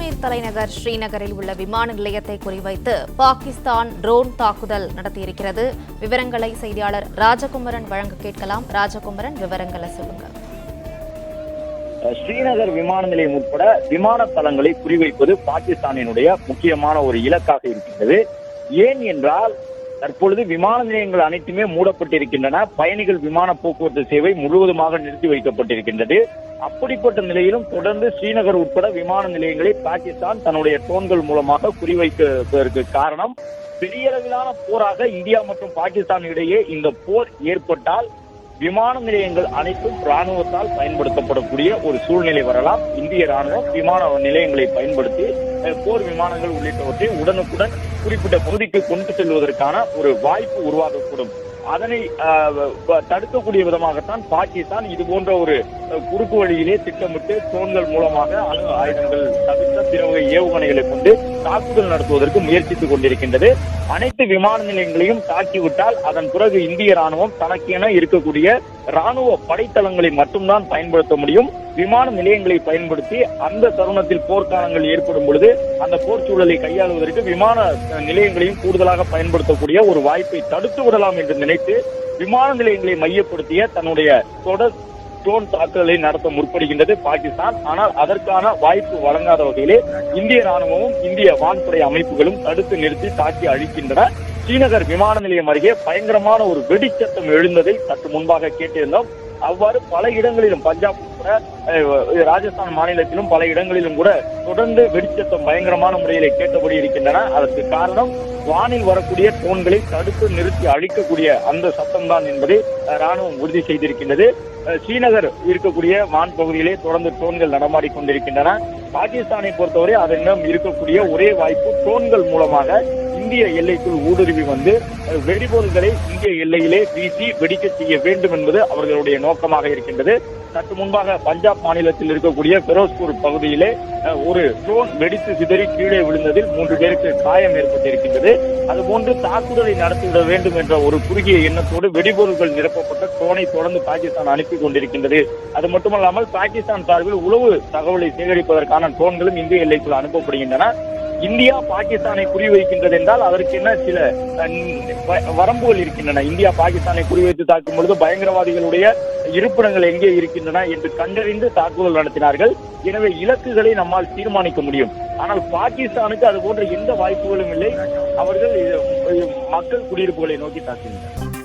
காஷ்மீர் தலைநகர் ஸ்ரீநகரில் உள்ள விமான நிலையத்தை குறிவைத்து பாகிஸ்தான் ட்ரோன் தாக்குதல் நடத்தியிருக்கிறது. விவரங்களை செய்தியாளர் ராஜகுமரன் வழங்க கேட்கலாம். ராஜகுமரன், விவரங்களை சொல்லுங்க. ஸ்ரீநகர் விமான நிலையம் உட்பட விமான தளங்களை குறிவைப்பது பாகிஸ்தானினுடைய முக்கியமான ஒரு இலக்காக இருக்கின்றது. ஏன் என்றால் தற்பொழுது விமான நிலையங்கள் அனைத்துமே மூடப்பட்டிருக்கின்றன. பயணிகள் விமான போக்குவரத்து சேவை முழுவதுமாக நிறுத்தி வைக்கப்பட்டிருக்கின்றது. அப்படிப்பட்ட நிலையிலும் தொடர்ந்து ஸ்ரீநகர் உட்பட விமான நிலையங்களை பாகிஸ்தான் தன்னுடைய ட்ரோன்கள் மூலமாக குறிவைப்பதற்கு காரணம், பெரிய அளவிலான போராக இந்தியா மற்றும் பாகிஸ்தான் இடையே இந்த போர் ஏற்பட்டால் விமான நிலையங்கள் அனைத்தும் ராணுவத்தால் பயன்படுத்தப்படக்கூடிய ஒரு சூழ்நிலை வரலாம். இந்திய ராணுவம் விமான நிலையங்களை பயன்படுத்தி போர் விமானங்கள் உள்ளிட்டவற்றை உடனுக்குடன் குறிப்பிட்ட பகுதிக்கு கொண்டு செல்வதற்கான ஒரு வாய்ப்பு உருவாகக்கூடும். அதனை தடுக்கக்கூடிய விதமாகத்தான் பாகிஸ்தான் இது போன்ற ஒரு குறுக்கு வழியிலே திட்டமிட்டு ட்ரோன்கள் மூலமாக அணு ஆயுதங்கள் தவிர்த்த பிற வகை ஏவுகணைகளை கொண்டு தாக்குதல் நடத்துவதற்கு முயற்சித்துக் கொண்டிருக்கின்றது. அனைத்து விமான நிலையங்களையும் தாக்கிவிட்டால் அதன் பிறகு இந்திய ராணுவம் தனக்கென இருக்கக்கூடிய ராணுவ படைத்தளங்களை மட்டும்தான் பயன்படுத்த முடியும். விமான நிலையங்களை பயன்படுத்தி அந்த தருணத்தில் போர்க்காலங்கள் ஏற்படும் பொழுது அந்த போர் சூழலை கையாளுவதற்கு விமான நிலையங்களையும் கூடுதலாக பயன்படுத்தக்கூடிய ஒரு வாய்ப்பை தடுத்து விடலாம் என்று நினைத்து விமான நிலையங்களை மையப்படுத்திய தன்னுடைய தொடர் ட்ரோன் தாக்குதலை நடத்த முற்படுகின்றது பாகிஸ்தான். ஆனால் அதற்கான வாய்ப்பு வழங்காத வகையிலே இந்திய ராணுவமும் இந்திய வான்படை அமைப்புகளும் தடுத்து நிறுத்தி தாக்கி அழிக்கின்றன. ஸ்ரீநகர் விமான நிலையம் அருகே பயங்கரமான ஒரு வெடிச்சத்தம் எழுந்ததை சற்று முன்பாக கேட்டிருந்தோம். அவ்வாறு பல இடங்களிலும் பஞ்சாப் கூட ராஜஸ்தான் மாநிலத்திலும் பல இடங்களிலும் கூட தொடர்ந்து வெடிச்சத்தம் பயங்கரமான முறையிலே கேட்டபடி இருக்கின்றன. அதற்கு காரணம் வானில் வரக்கூடிய ட்ரோன்களை தடுத்து நிறுத்தி அழிக்கக்கூடிய அந்த சத்தம் தான் என்பதை ராணுவம் உறுதி செய்திருக்கின்றது. ஸ்ரீநகர் இருக்கக்கூடிய வான் பகுதியிலே தொடர்ந்து ட்ரோன்கள் நடமாடி கொண்டிருக்கின்றன. பாகிஸ்தானை பொறுத்தவரை அதனிடம் இருக்கக்கூடிய ஒரே வாய்ப்பு ட்ரோன்கள் மூலமாக இந்திய எல்லைக்குள் ஊடுருவி வந்து வெடிபொருள்களை இந்திய எல்லையிலே வீசி வெடிக்க செய்ய வேண்டும் என்பது அவர்களுடைய நோக்கமாக இருக்கின்றது. சற்று முன்பாக பஞ்சாப் மாநிலத்தில் இருக்கக்கூடிய பெரோஸ்பூர் பகுதியிலே ஒரு ட்ரோன் வெடித்து சிதறி கீழே விழுந்ததில் 3 பேருக்கு காயம் ஏற்பட்டிருக்கின்றது. அதுபோன்று தாக்குதலை நடத்திவிட வேண்டும் என்ற ஒரு குறுகிய எண்ணத்தோடு வெடிபொருட்கள் நிரப்பப்பட்ட ட்ரோனை தொடர்ந்து பாகிஸ்தான் அனுப்பி கொண்டிருக்கின்றது. அது மட்டுமல்லாமல் பாகிஸ்தான் சார்பில் உளவு தகவலை சேகரிப்பதற்கான ட்ரோன்களும் இந்திய எல்லைக்குள் அனுப்பப்படுகின்றன. இந்தியா பாகிஸ்தானை குறிவைக்கின்றது என்றால் அதற்கென்ன சில வரம்புகள் இருக்கின்றன. இந்தியா பாகிஸ்தானை குறிவைத்து தாக்கும் பொழுது பயங்கரவாதிகளுடைய இருப்பிடங்கள் எங்கே இருக்கின்றன என்று கண்டறிந்து தாக்குதல் நடத்தினார்கள். எனவே இலக்குகளை நம்மால் தீர்மானிக்க முடியும். ஆனால் பாகிஸ்தானுக்கு அது போன்ற எந்த வாய்ப்புகளும் இல்லை. அவர்கள் மக்கள் குடியிருப்புகளை நோக்கி தாக்குகின்றனர்.